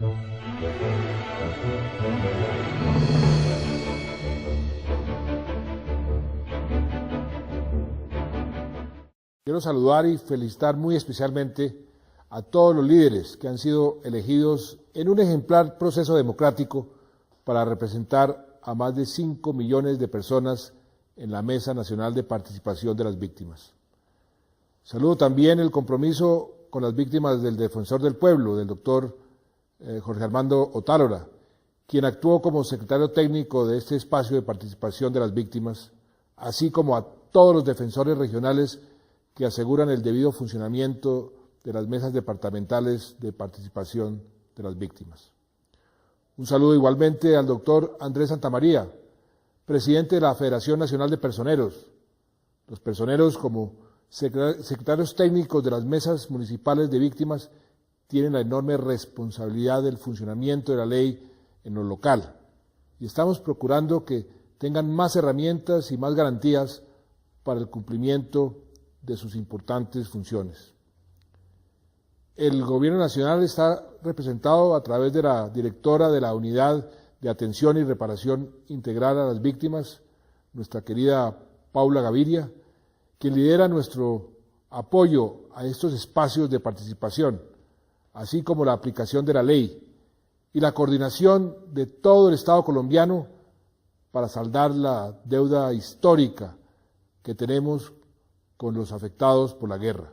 Quiero saludar y felicitar muy especialmente a todos los líderes que han sido elegidos en un ejemplar proceso democrático para representar a más de 5 millones de personas en la Mesa Nacional de Participación de las Víctimas. Saludo también el compromiso con las víctimas del Defensor del Pueblo, del doctor Jorge Armando Otálora, quien actuó como secretario técnico de este espacio de participación de las víctimas, así como a todos los defensores regionales que aseguran el debido funcionamiento de las mesas departamentales de participación de las víctimas. Un saludo igualmente al doctor Andrés Santamaría, presidente de la Federación Nacional de Personeros. Los personeros, como secretarios técnicos de las mesas municipales de víctimas, tienen la enorme responsabilidad del funcionamiento de la ley en lo local, y estamos procurando que tengan más herramientas y más garantías para el cumplimiento de sus importantes funciones. El Gobierno Nacional está representado a través de la directora de la Unidad de Atención y Reparación Integral a las Víctimas, nuestra querida Paula Gaviria, quien lidera nuestro apoyo a estos espacios de participación, así como la aplicación de la ley y la coordinación de todo el Estado colombiano para saldar la deuda histórica que tenemos con los afectados por la guerra.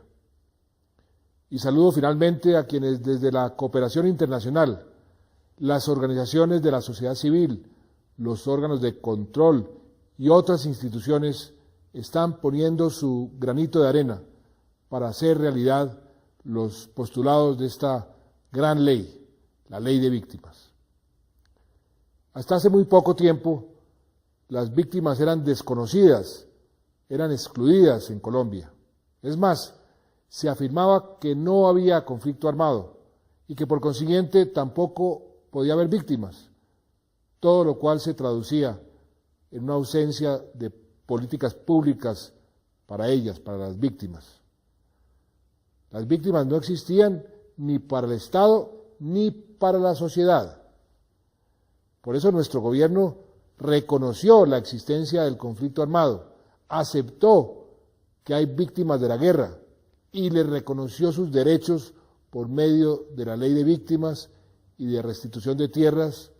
Y saludo finalmente a quienes desde la cooperación internacional, las organizaciones de la sociedad civil, los órganos de control y otras instituciones están poniendo su granito de arena para hacer realidad los postulados de esta gran ley, la ley de víctimas. Hasta hace muy poco tiempo, las víctimas eran desconocidas, eran excluidas en Colombia. Es más, se afirmaba que no había conflicto armado y que por consiguiente tampoco podía haber víctimas, todo lo cual se traducía en una ausencia de políticas públicas para ellas, para las víctimas. Las víctimas no existían ni para el Estado ni para la sociedad. Por eso nuestro gobierno reconoció la existencia del conflicto armado, aceptó que hay víctimas de la guerra y le reconoció sus derechos por medio de la ley de víctimas y de restitución de tierras,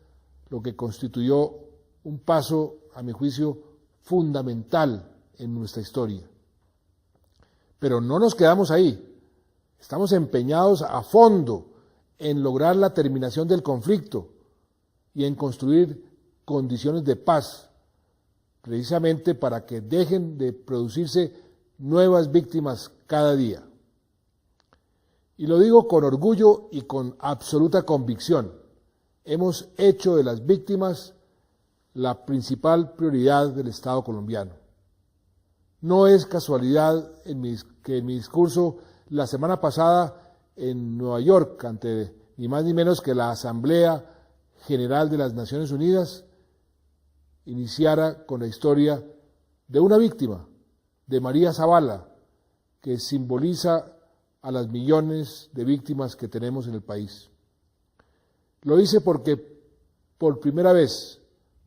lo que constituyó un paso, a mi juicio, fundamental en nuestra historia. Pero no nos quedamos ahí, estamos empeñados a fondo en lograr la terminación del conflicto y en construir condiciones de paz, precisamente para que dejen de producirse nuevas víctimas cada día. Y lo digo con orgullo y con absoluta convicción. Hemos hecho de las víctimas la principal prioridad del Estado colombiano. No es casualidad que en mi discurso la semana pasada en Nueva York, ante ni más ni menos que la Asamblea General de las Naciones Unidas, iniciara con la historia de una víctima, de María Zavala, que simboliza a las millones de víctimas que tenemos en el país. Lo hice porque por primera vez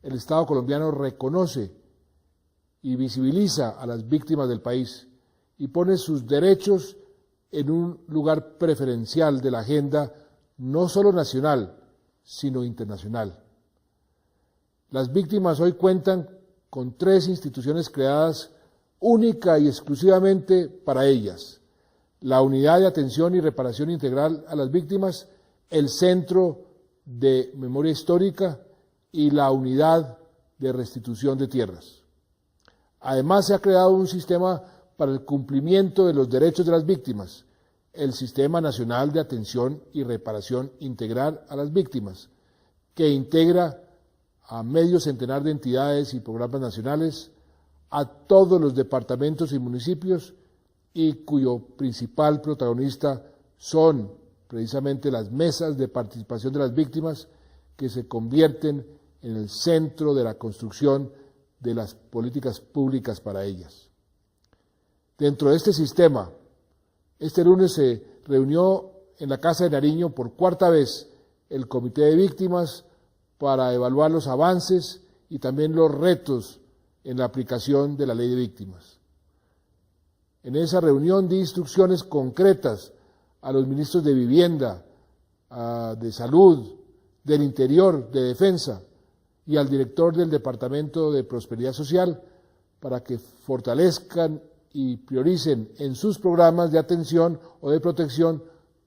el Estado colombiano reconoce y visibiliza a las víctimas del país y pone sus derechos en un lugar preferencial de la agenda no solo nacional, sino internacional. Las víctimas hoy cuentan con 3 instituciones creadas única y exclusivamente para ellas: la Unidad de Atención y Reparación Integral a las Víctimas, el Centro de Memoria Histórica y la Unidad de Restitución de Tierras. Además, se ha creado un sistema para el cumplimiento de los derechos de las víctimas, el Sistema Nacional de Atención y Reparación Integral a las Víctimas, que integra a medio centenar de entidades y programas nacionales, a todos los departamentos y municipios, y cuyo principal protagonista son precisamente las mesas de participación de las víctimas, que se convierten en el centro de la construcción de las políticas públicas para ellas. Dentro de este sistema, este lunes se reunió en la Casa de Nariño por 4ª vez el Comité de Víctimas para evaluar los avances y también los retos en la aplicación de la Ley de Víctimas. En esa reunión di instrucciones concretas a los ministros de Vivienda, de Salud, del Interior, de Defensa y al director del Departamento de Prosperidad Social para que fortalezcan y prioricen en sus programas de atención o de protección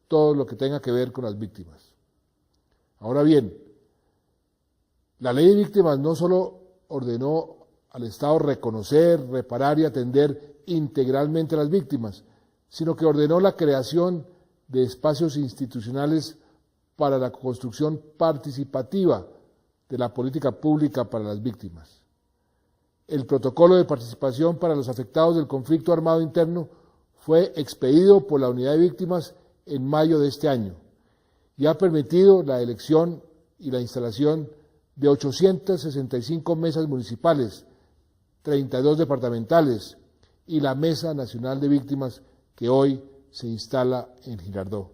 todo lo que tenga que ver con las víctimas. Ahora bien, la Ley de Víctimas no solo ordenó al Estado reconocer, reparar y atender integralmente a las víctimas, sino que ordenó la creación de espacios institucionales para la construcción participativa de la política pública para las víctimas. El protocolo de participación para los afectados del conflicto armado interno fue expedido por la Unidad de Víctimas en mayo de este año y ha permitido la elección y la instalación de 865 mesas municipales, 32 departamentales y la Mesa Nacional de Víctimas que hoy se instala en Girardot.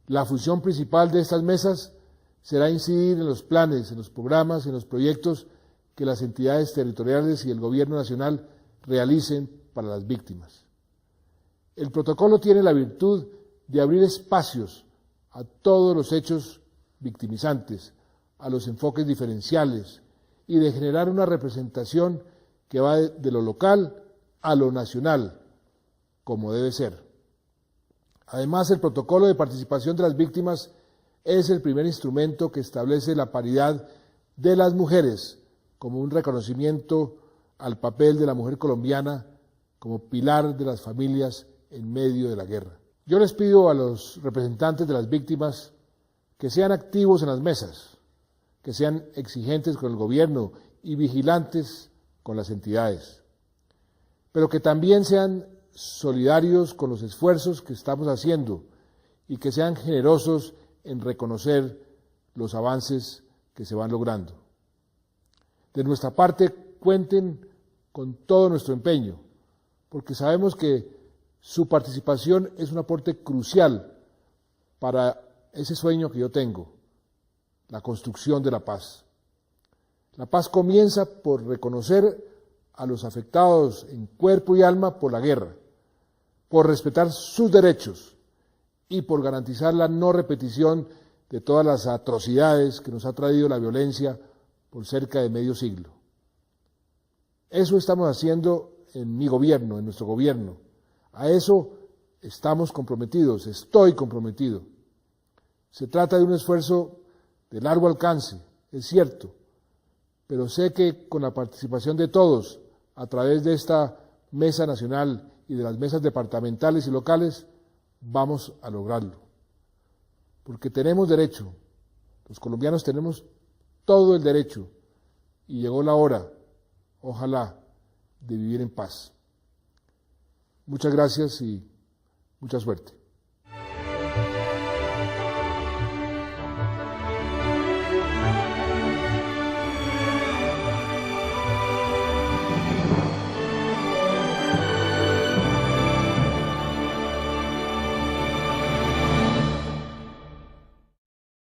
La función principal de estas mesas será incidir en los planes, en los programas, en los proyectos que las entidades territoriales y el Gobierno Nacional realicen para las víctimas. El protocolo tiene la virtud de abrir espacios a todos los hechos victimizantes, a los enfoques diferenciales y de generar una representación que va de lo local a lo nacional, como debe ser. Además, el protocolo de participación de las víctimas es el primer instrumento que establece la paridad de las mujeres como un reconocimiento al papel de la mujer colombiana como pilar de las familias en medio de la guerra. Yo les pido a los representantes de las víctimas que sean activos en las mesas, que sean exigentes con el gobierno y vigilantes con las entidades, pero que también sean solidarios con los esfuerzos que estamos haciendo y que sean generosos en reconocer los avances que se van logrando. De nuestra parte, cuenten con todo nuestro empeño, porque sabemos que su participación es un aporte crucial para ese sueño que yo tengo, la construcción de la paz. La paz comienza por reconocer a los afectados en cuerpo y alma por la guerra, por respetar sus derechos y por garantizar la no repetición de todas las atrocidades que nos ha traído la violencia por cerca de medio siglo. Eso estamos haciendo en mi gobierno, en nuestro gobierno. A eso estamos comprometidos, estoy comprometido. Se trata de un esfuerzo de largo alcance, es cierto, pero sé que con la participación de todos, a través de esta mesa nacional y de las mesas departamentales y locales, vamos a lograrlo. Porque tenemos derecho, los colombianos tenemos todo el derecho, y llegó la hora, ojalá, de vivir en paz. Muchas gracias y mucha suerte.